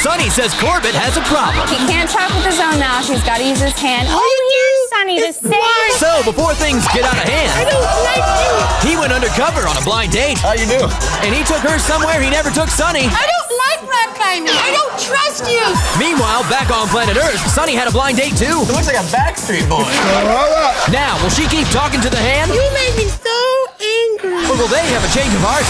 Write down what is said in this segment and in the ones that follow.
Sunnye says Corbitt has a problem. He can't talk with his own mouth. He's got to use his hand. Oh, here's Sunnye to say. So before things get out of hand, I don't like you. he went undercover on a blind date. How you doing? And he took her somewhere he never took Sunnye. I don't like rock climbing. I don't trust you. Meanwhile, back on planet Earth, Sunnye had a blind date too. It looks like a Backstreet Boy. Now, will she keep talking to the hand? You made me so angry. Or will they have a change of heart?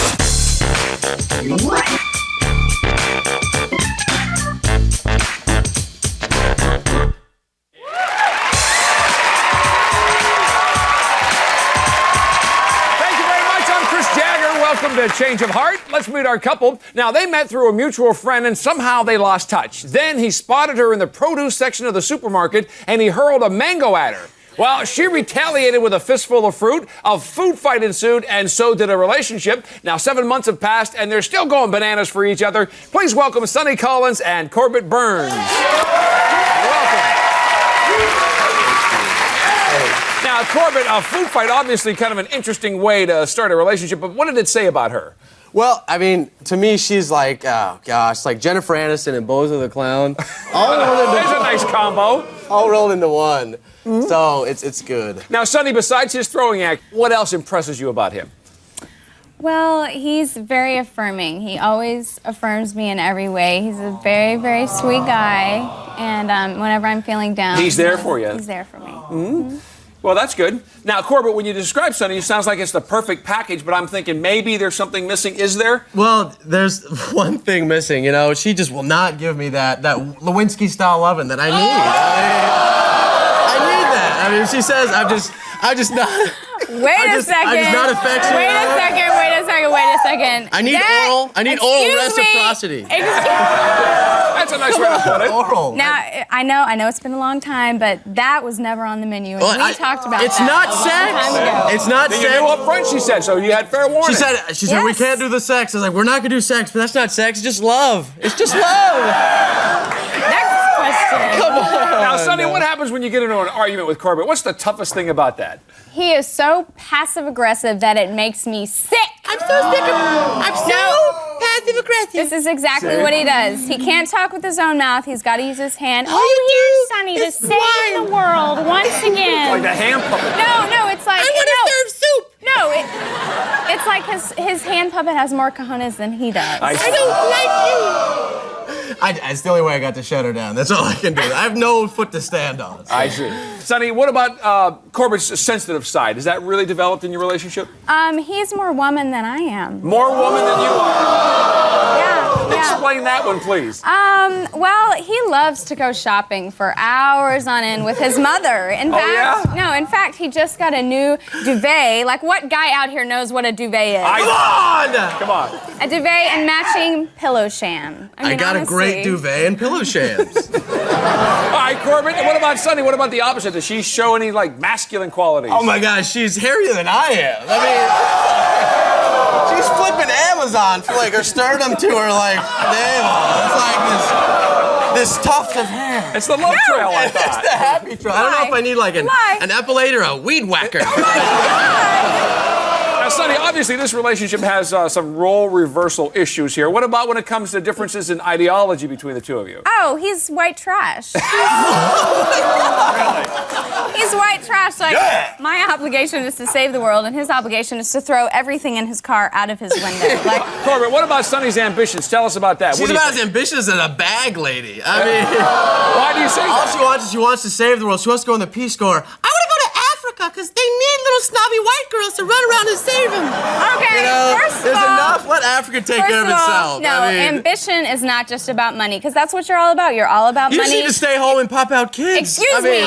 Welcome to Change of Heart. Let's meet our couple. Now, they met through a mutual friend and somehow they lost touch. Then he spotted her in the produce section of the supermarket and he hurled a mango at her. Well, she retaliated with a fistful of fruit. A food fight ensued, and so did a relationship. Now, 7 months have passed, and they're still going bananas for each other. Please welcome Sunnye Collins and Corbitt Burns. Welcome. Now, Corbitt, a food fight, obviously kind of an interesting way to start a relationship, but what did it say about her? Well, I mean, to me, she's like, oh gosh, like Jennifer Aniston and Bozo the Clown. There's a nice combo. All rolled into one. Mm-hmm. So it's good. Now, Sunnye, besides his throwing act, what else impresses you about him? Well, he's very affirming. He always affirms me in every way. He's a very, very sweet guy. And whenever I'm feeling down, he's there for you. He's there for me. Mm-hmm. Mm-hmm. Well, that's good. Now, Corbitt, when you describe Sunnye, it sounds like it's the perfect package, but I'm thinking maybe there's something missing. Is there? Well, there's one thing missing, you know. She just will not give me that Lewinsky-style loving that I need. I need that. I mean, she says I'm just not... Wait a second. I'm just not affectionate. Wait a second. I need oral reciprocity. That's a nice way to put it. Oral. Now, I know it's been a long time, but that was never on the menu. And we talked about it's that not a long sex. time ago. It's not sex. You knew up front, she said, so you had fair warning. She said, we can't do the sex. I was like, we're not going to do sex, but that's not sex. It's just love. It's just love. Next question. Come on. Now, Sunnye, what happens when you get into an argument with Corbitt? What's the toughest thing about that? He is so passive-aggressive that it makes me sick. I'm so sick of passive-aggressive. This is exactly what he does. He can't talk with his own mouth. He's got to use his hand. All you here's Sunnye to save the world once again. Like a ham puppet. No, it's like... I want to serve soup. No, it's like his hand puppet has more cojones than he does. I don't like you. It's the only way I got to shut her down. That's all I can do. I have no foot to stand on. So. I see. Sunnye, what about Corbitt's sensitive side? Is that really developed in your relationship? He's more woman than I am. More woman than you are? Yeah. Explain that one, please. Well, he loves to go shopping for hours on end with his mother. In fact, he just got a new duvet. Like, what guy out here knows what a duvet is? Come on! A duvet and matching pillow sham. I got a great duvet and pillow shams. All right, Corbitt, what about Sunnye? What about the opposite? Does she show any, like, masculine qualities? Oh, my gosh, she's hairier than I am. I mean, she's flipping Amazon for, like, her sternum to her, like, navel. It's like this tuft of hair. It's the love trail, I thought. It's the happy trail. I don't know if I need, like, an epilate or a weed whacker. Now, Sunnye, obviously this relationship has some role reversal issues here. What about when it comes to differences in ideology between the two of you? Oh, he's white trash. He's white trash. Like, my obligation is to save the world, and his obligation is to throw everything in his car out of his window. Like, Corbitt, what about Sunny's ambitions? Tell us about that. She's about as ambitious as a bag lady. I mean, why do you say that? All she wants is she wants to save the world. She wants to go in the Peace Corps. I want to go to Africa because they need little snobby white girls to run around and save them. Okay, first of all, there's enough. Let Africa take care of itself. No, ambition is not just about money, because that's what you're all about. You're all about money. You just need to stay home and pop out kids. Excuse me.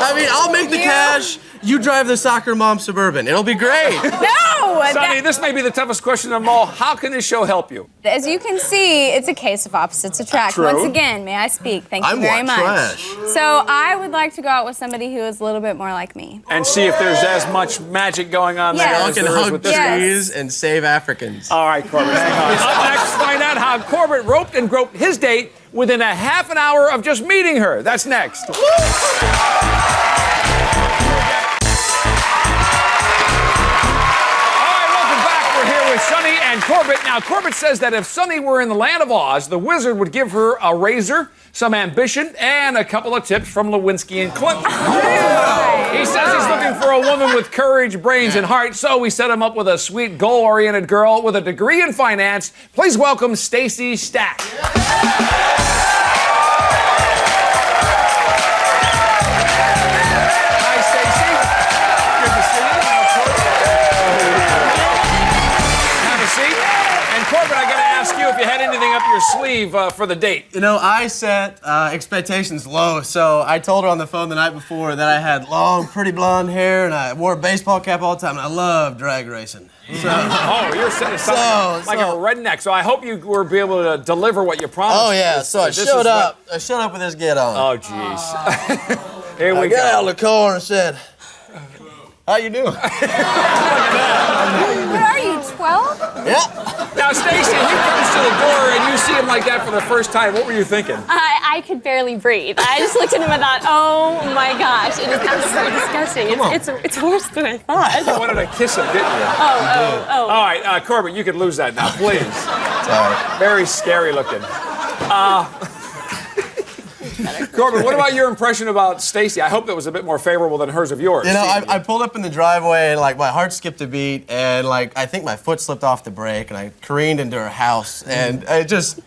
I mean, I'll make the cash. You drive the soccer mom Suburban. It'll be great. No! Sunnye, this may be the toughest question of them all. How can this show help you? As you can see, it's a case of opposites attract. True. Once again, may I speak? Thank you very much. Trash. So I would like to go out with somebody who is a little bit more like me. And see if there's as much magic going on there as there is with this. Trees and save Africans. All right, Corbitt. Up next, find out how Corbitt roped and groped his date within a half an hour of just meeting her. That's next. Sunnye and and Corbitt. Now, Corbitt says that if Sunnye were in the land of Oz, the wizard would give her a razor, some ambition, and a couple of tips from Lewinsky and Clinton. He says he's looking for a woman with courage, brains, and heart, so we set him up with a sweet, goal-oriented girl with a degree in finance. Please welcome Stacy Stack. Hi, Stacy. Good to see you. Have a seat. And Corbitt, I got to ask you if you had anything up your sleeve for the date. You know, I set expectations low, so I told her on the phone the night before that I had long, pretty blonde hair, and I wore a baseball cap all the time, and I love drag racing. So, Oh, you're setting something like a redneck, so I hope you were be able to deliver what you promised. oh yeah, so I showed up. I showed up with this get on. Oh, jeez. Here we I got out go. of the car and said, "How you doing?" What are you, 12? Yeah. Now, Stacy, he comes to the door and you see him like that for the first time. What were you thinking? I could barely breathe. I just looked at him and thought, oh my gosh, it is absolutely disgusting. It's worse than I thought. You wanted to kiss him, didn't you? Oh. All right, Corbitt, you could lose that now, please. Sorry. Very scary looking. Corbitt, what about your impression about Stacy? I hope that was a bit more favorable than hers of yours. You know, I pulled up in the driveway and like my heart skipped a beat, and like I think my foot slipped off the brake, and I careened into her house, and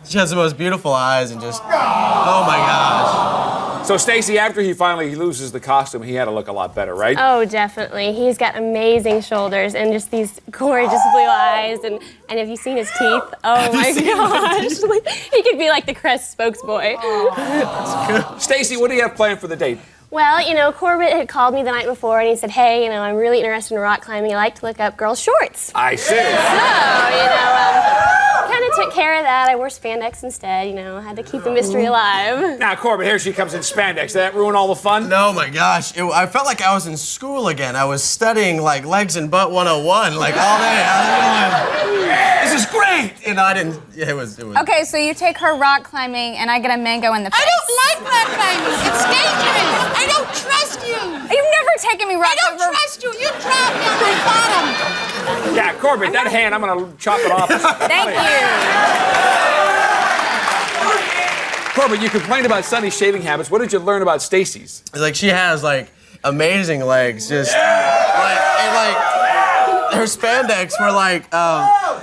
she has the most beautiful eyes, and just, oh my gosh. So, Stacy, after he finally loses the costume, he had to look a lot better, right? Oh, definitely. He's got amazing shoulders and just these gorgeous blue eyes. And have you seen his teeth? Oh my gosh. He could be like the Crest spokesboy. Stacy, what do you have planned for the date? Well, you know, Corbitt had called me the night before and he said, hey, you know, I'm really interested in rock climbing. I like to look up girls' shorts. I see. So, you know, kind of took care of that. I wore spandex instead, you know, had to keep the mystery alive. Now, Corbitt, here she comes in spandex. Did that ruin all the fun? No, my gosh. I felt like I was in school again. I was studying like legs and butt 101 like all day. I was going, this is great. And I didn't, it was. Okay, so you take her rock climbing and I get a mango in the face. I don't like rock climbing. It's dangerous. I don't trust you. You've never taken me rock I don't climbing. trust you. You dropped me on my bottom. Yeah, Corbitt, that hand, I'm going to chop it off. Thank you. Corbitt, you complained about Sunny's shaving habits. What did you learn about Stacy's? Like she has like amazing legs, just like her spandex were like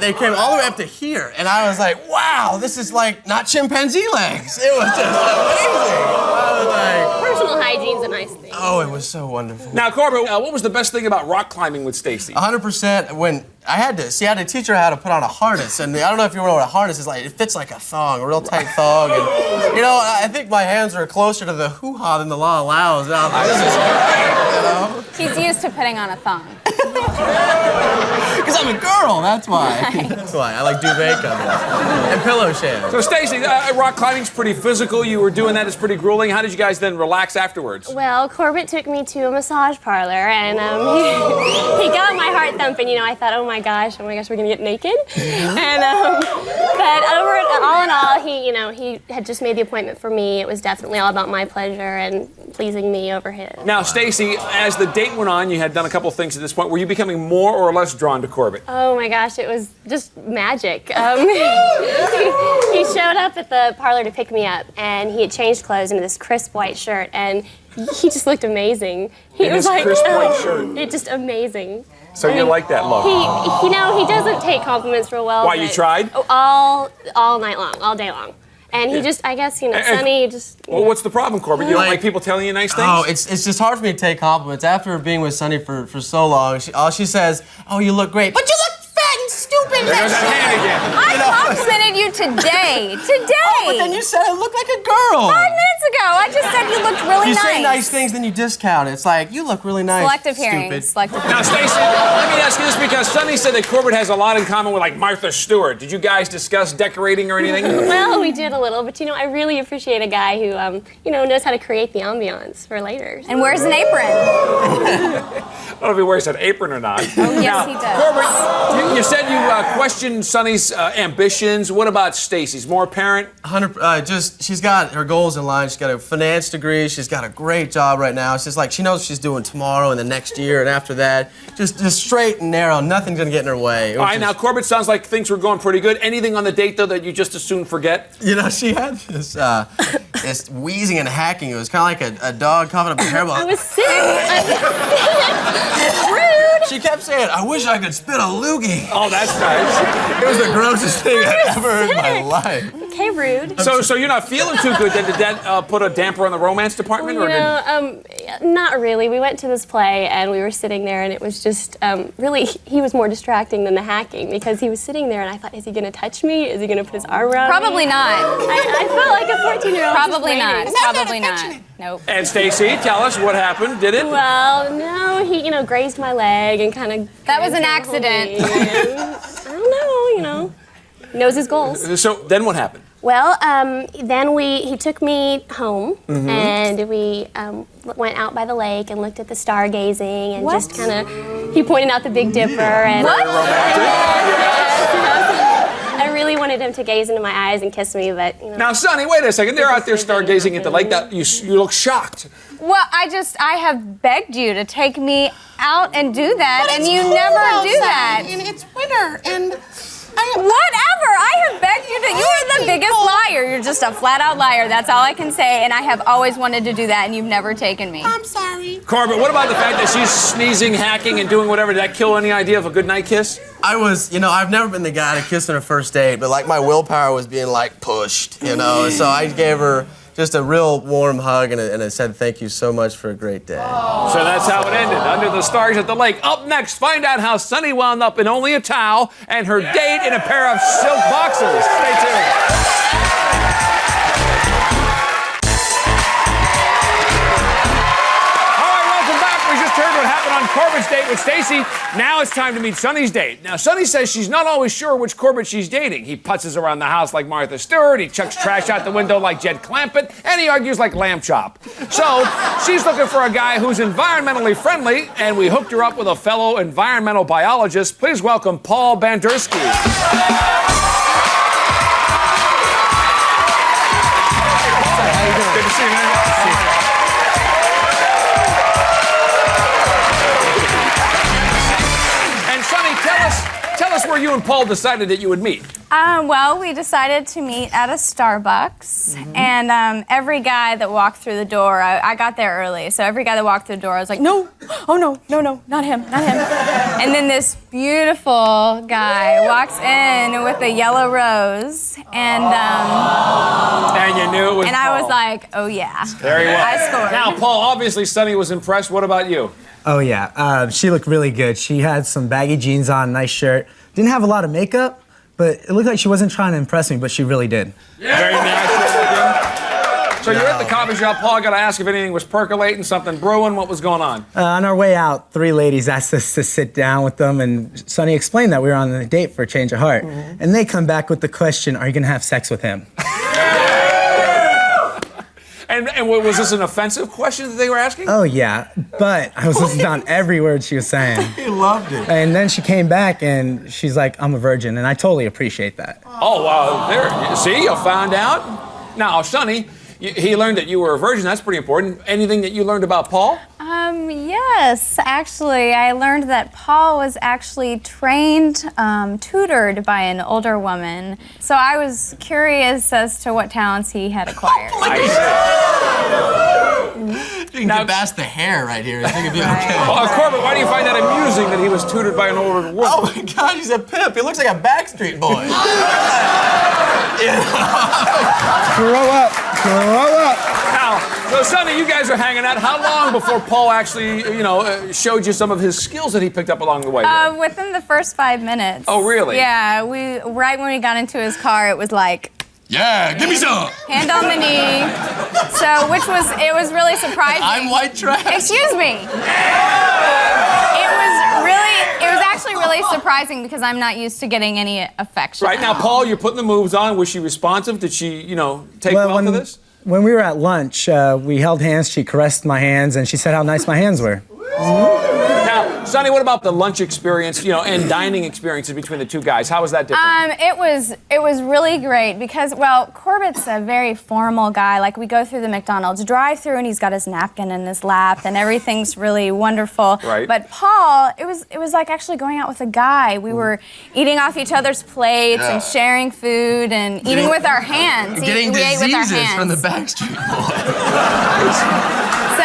they came all the way up to here, and I was like, wow, this is like not chimpanzee legs. It was just amazing. I was like, Personal hygiene's a nice thing. oh, it was so wonderful. Now, Corbitt, what was the best thing about rock climbing with Stacy? 100% when I had to teach her how to put on a harness, and I don't know if you know what a harness is like. It fits like a thong, a real tight thong, and you know, I think my hands are closer to the hoo-ha than the law allows. And I was like, this is great, you know? She's used to putting on a thong. Because I'm a girl, that's why. That's why I like duvet covers and pillow shades. So, Stacy, rock climbing's pretty physical. You were doing that. It's pretty grueling. How did you guys then relax afterwards? Well, Corbitt took me to a massage parlor, and he got my heart thumping. You know, I thought, oh my gosh, we're gonna get naked. And but all in all, he had just made the appointment for me. It was definitely all about my pleasure and pleasing me over his. Now, Stacy, as the date went on, you had done a couple things at this point. Were you becoming more or less drawn to Corbitt? Oh my gosh, it was just magic. He showed up at the parlor to pick me up, and he had changed clothes into this crisp white shirt, and he just looked amazing. He In was his like, crisp white shirt. It's just amazing. So you like that look? He doesn't take compliments real well. Why, you but- tried? Oh, all night long, all day long. And he just, I guess, Sunny just. Well, what's the problem, Corbitt? You don't like people telling you nice things? Oh, it's just hard for me to take compliments. After being with Sunny for so long, all she says, oh, you look great. But you look fat and stupid. There goes that hand again. I complimented you today. But then you said I look like a girl. 5 minutes ago, I just said you looked really You nice. say nice things, then you discount it. It's like, you look really nice. Selective hearing. Stupid. Selective Now, hearing. Stacy, let me ask you this because Sunny said that Corbitt has a lot in common with, like, Martha Stewart. Did you guys discuss decorating or anything? Well, we did a little, but I really appreciate a guy who, knows how to create the ambiance for later. And wears an apron. I don't know if he wears an apron or not. Oh, yes, he does. Corbitt, you said you questioned Sunny's ambitions. What about Stacy's? More apparent? 100. She's got her goals in line. She's She's got a finance degree. She's got a great job right now. It's just like she knows what she's doing tomorrow and the next year and after that. Just straight and narrow. Nothing's gonna get in her way. All right, now Corbitt, sounds like things were going pretty good. Anything on the date though that you just as soon forget? You know, she had this this wheezing and hacking. It was kind of like a dog coughing up a hair ball. I was sick. Rude. She kept saying, "I wish I could spit a loogie." Oh, that's nice. It was the grossest thing I've ever heard in my life. Okay, rude. So you're not feeling too good then? Did that put a damper on the romance department? You know, not really. We went to this play and we were sitting there and it was just really, he was more distracting than the hacking because he was sitting there and I thought, is he going to touch me? Is he going to put his arm around Probably me? not. I felt like a 14-year-old. Probably not. Probably not. Nope. And Stacy, tell us what happened. Did it? Well, no, he, grazed my leg and kind of... That was an accident. I don't know, knows his goals. So then what happened? Well, then he took me home and we went out by the lake and looked at the stargazing and just kind of, he pointed out the Big Dipper and... Very romantic. I really wanted him to gaze into my eyes and kiss me, but, Now, Sonny, wait a second. They're out there stargazing at the lake. You look shocked. Well, I have begged you to take me out and do that, But and it's you cold never do outside, that. And it's winter, and Whatever. I have begged you to. You are the biggest liar. You're just a flat-out liar. That's all I can say. And I have always wanted to do that, and you've never taken me. I'm sorry. Corbitt, what about the fact that she's sneezing, hacking, and doing whatever? Did that kill any idea of a good night kiss? I've never been the guy to kiss on a first date, but like my willpower was being like pushed, so I gave her just a real warm hug and I said thank you so much for a great day. So that's how it ended, under the stars at the lake. Up next, find out how Sonny wound up in only a towel and her date in a pair of silk boxers. Stay tuned. Heard what happened on Corbitt's date with Stacy. Now it's time to meet Sonny's date. Now, Sonny says she's not always sure which Corbitt she's dating. He putzes around the house like Martha Stewart, he chucks trash out the window like Jed Clampett, and he argues like Lamb Chop. So, she's looking for a guy who's environmentally friendly, and we hooked her up with a fellow environmental biologist. Please welcome Paul Bandersky. Good to see you, man. Tell us where you and Paul decided that you would meet. Well, we decided to meet at a Starbucks, and every guy that walked through the door, I got there early, so every guy that walked through the door, I was like, no, oh no, not him. And then this beautiful guy walks in with a yellow rose, and you knew it was and Paul. I was like, oh yeah. Very well. I scored. Now, Paul, obviously Sonny was impressed. What about you? Oh yeah, she looked really good. She had some baggy jeans on, nice shirt. Didn't have a lot of makeup, but it looked like she wasn't trying to impress me, but she really did. Very natural looking. So you're at the coffee shop, Paul. I got to ask if anything was percolating, something brewing. What was going on? On our way out, 3 ladies asked us to sit down with them, and Sonny explained that we were on a date for a change of heart. And they come back with the question, are you gonna have sex with him? And was this an offensive question that they were asking? Oh yeah, but I was listening on every word she was saying. He loved it. And then she came back and she's like, I'm a virgin, and I totally appreciate that. Oh, wow, there, see, you found out. Now, Sonny, he learned that you were a virgin. That's pretty important. Anything that you learned about Paul? Yes, actually, I learned that Paul was actually trained, tutored by an older woman. So I was curious as to what talents he had acquired. You can get past the hair right here. I think it'd be okay. Corbitt, why do you find that amusing that he was tutored by an older woman? Oh my God, he's a pimp. He looks like a Backstreet Boy. Grow up. Now, so Sonny, you guys are hanging out. How long before Paul actually, showed you some of his skills that he picked up along the way? Within the first 5 minutes. Oh, really? Yeah, right when we got into his car, it was like, Yeah, give me some. hand on the knee. So, it was really surprising. I'm white trash. Excuse me. It was actually really surprising because I'm not used to getting any affection. Right now, Paul, you're putting the moves on. Was she responsive? Did she, take well to this? When we were at lunch, we held hands, she caressed my hands, and she said how nice my hands were. Now, Sonny, what about the lunch experience, and dining experiences between the two guys? How was that different? It was really great because, well, Corbitt's a very formal guy. Like, we go through the McDonald's drive-thru and he's got his napkin in his lap and everything's really wonderful. Right. But Paul, it was like actually going out with a guy. We were eating off each other's plates and sharing food and eating with our hands. Getting we ate with our diseases hands. from the Backstreet Boys. So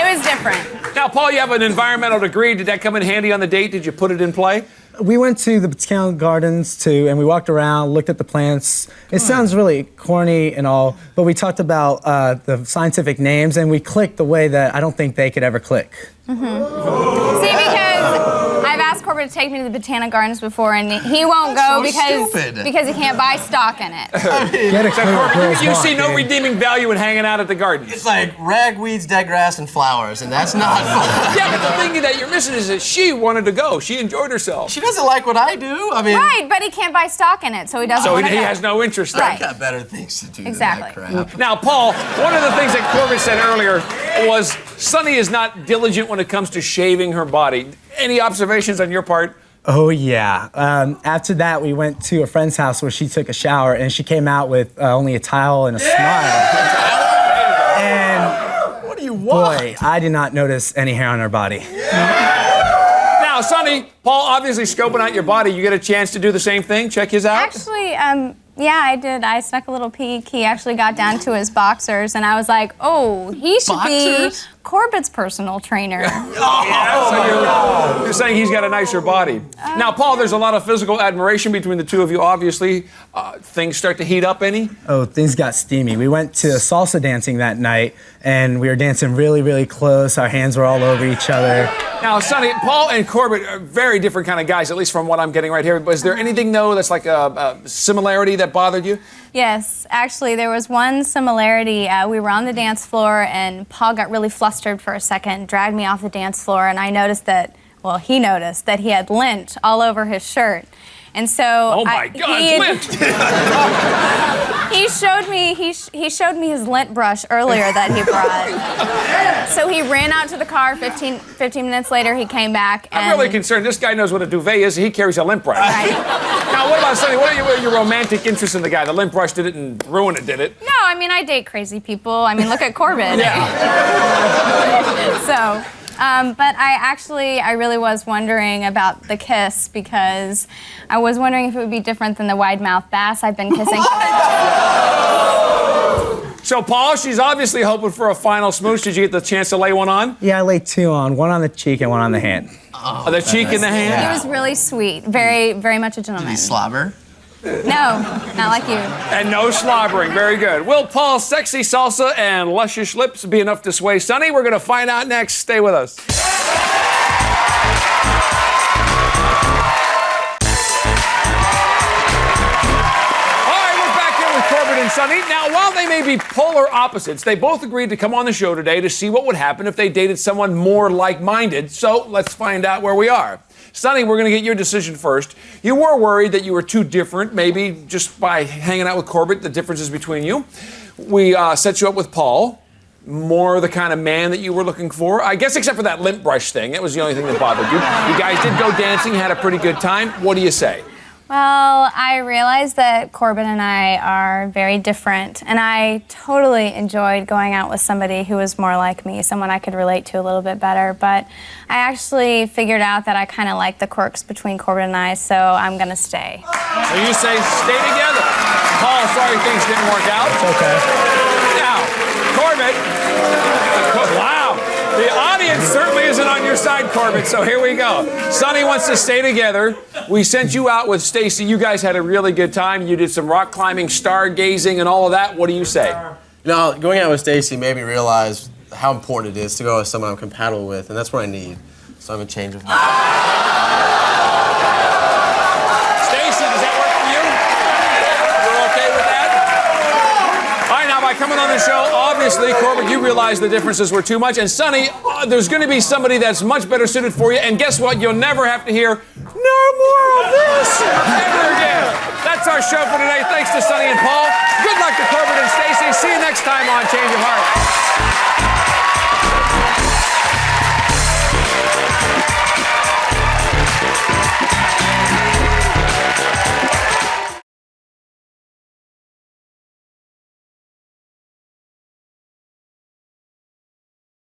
it was different. Now, Paul, you have an environmental degree. Did that come in handy on the date? Did you put it in play? We went to the Botanical Gardens too, and we walked around, looked at the plants. It sounds really corny and all, but we talked about the scientific names, and we clicked the way that I don't think they could ever click. Mm-hmm. See, because I've asked Corbitt to take me to the Botanic Gardens before, and he won't go because he can't buy stock in it. Get a clue what girls You want, see no dude. redeeming value in hanging out at the gardens. It's like ragweeds, dead grass, and flowers, and that's not fun. Yeah, but the thing that you're missing is that she wanted to go. She enjoyed herself. She doesn't like what I do. I mean, Right, but he can't buy stock in it, so he doesn't So want he to go. has no interest in Right. it. got better things to do Exactly. than that crap. Now, Paul, one of the things that Corbitt said earlier was Sonny is not diligent when it comes to shaving her body. Any observations on your part? Oh, yeah. After that, we went to a friend's house where she took a shower, and she came out with only a towel and a smile. And What do you want? boy, I did not notice any hair on her body. Now, Sonny, Paul obviously scoping out your body. You get a chance to do the same thing? Check his out? Actually, yeah, I did. I snuck a little peek. He actually got down to his boxers, and I was like, oh, he should Boxers? be Corbitt's personal trainer. So you're saying he's got a nicer body. Now, Paul, there's a lot of physical admiration between the two of you, obviously. Things start to heat up any? Oh, things got steamy. We went to salsa dancing that night, and we were dancing really, really close. Our hands were all over each other. Now, Sonny, Paul and Corbitt are very different kind of guys, at least from what I'm getting right here. But is there anything, though, that's like a similarity that bothered you? Yes, actually, there was one similarity. We were on the dance floor, and Paul got really flustered for a second, dragged me off the dance floor, and I noticed that, well, he noticed that he had lint all over his shirt. And so Oh my God, lint! he showed me his lint brush earlier that he brought. So he ran out to the car. 15 minutes later, he came back. And I'm really concerned. This guy knows what a duvet is. He carries a lint brush. Right. Now, what about Sonny? What are your romantic interests in the guy? The lint brush didn't ruin it, did it? No, I mean, I date crazy people. I mean, look at Corbitt. So, but I really was wondering about the kiss because I was wondering if it would be different than the wide-mouthed bass I've been kissing. So, Paul, she's obviously hoping for a final smooch. Did you get the chance to lay one on? Yeah, I laid two on, one on the cheek and one on the hand. The cheek and the hand? He was really sweet, very, very much a gentleman. Did he slobber? No, not like you. And no slobbering. Very good. Will Paul's sexy salsa and luscious lips be enough to sway Sonny? We're going to find out next. Stay with us. Corbitt and Sonny. Now, while they may be polar opposites, they both agreed to come on the show today to see what would happen if they dated someone more like-minded. So let's find out where we are. Sonny, we're going to get your decision first. You were worried that you were too different, maybe just by hanging out with Corbitt, the differences between you. We set you up with Paul. More the kind of man that you were looking for. I guess except for that lint brush thing. That was the only thing that bothered you. You guys did go dancing, had a pretty good time. What do you say? Well, I realized that Corbitt and I are very different, and I totally enjoyed going out with somebody who was more like me, someone I could relate to a little bit better, but I actually figured out that I kind of like the quirks between Corbitt and I, so I'm gonna stay. So you say stay together. Paul, sorry things didn't work out. It's okay. Now, Corbitt, wow. The audience certainly isn't on your side, Corbitt, so here we go. Sonny wants to stay together. We sent you out with Stacy. You guys had a really good time. You did some rock climbing, stargazing, and all of that. What do you say? No, going out with Stacy made me realize how important it is to go with someone I'm compatible with, and that's what I need. So I'm a change of heart. Stacy, does that work for you? You're okay with that? All right, now by coming on the show, obviously, Corbitt, you realized the differences were too much. And Sonny, there's going to be somebody that's much better suited for you. And guess what? You'll never have to hear, no more of this, ever again. That's our show for today. Thanks to Sonny and Paul. Good luck to Corbitt and Stacy. See you next time on Change of Heart.